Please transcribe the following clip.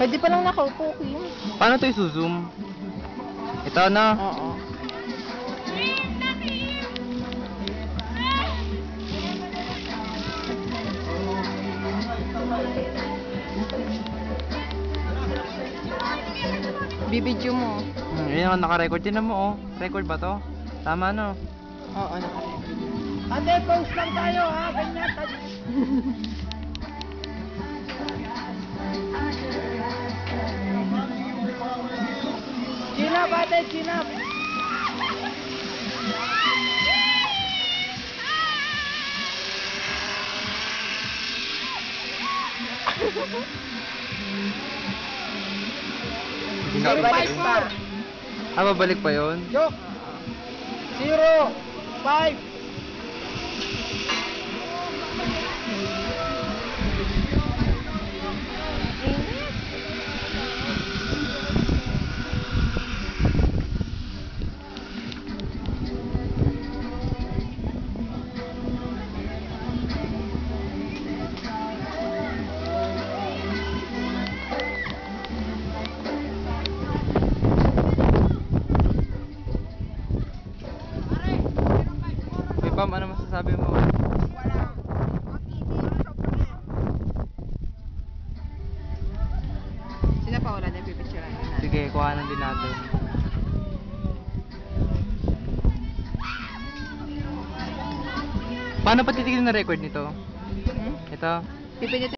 Pwede pa lang nakaupo, Kim. Paano to i-zoom? Ito na. Oo. Bibidyo mo. Ayan, naka-record. Tinan mo, oh. Record ba to? Tama, no? Oo, naka-record. Ate, post lang tayo ha, ganyan. Chinap ate, chinap. Balik pa. Ah, babalik pa yun? Joke. 0, 5. Uy, Pam, ano masasabi mo? Sino pa wala na pipicturean ka natin? Sige, kuhanan din natin. Paano pa titignan na record nito? Hmm? Ito? Pipinit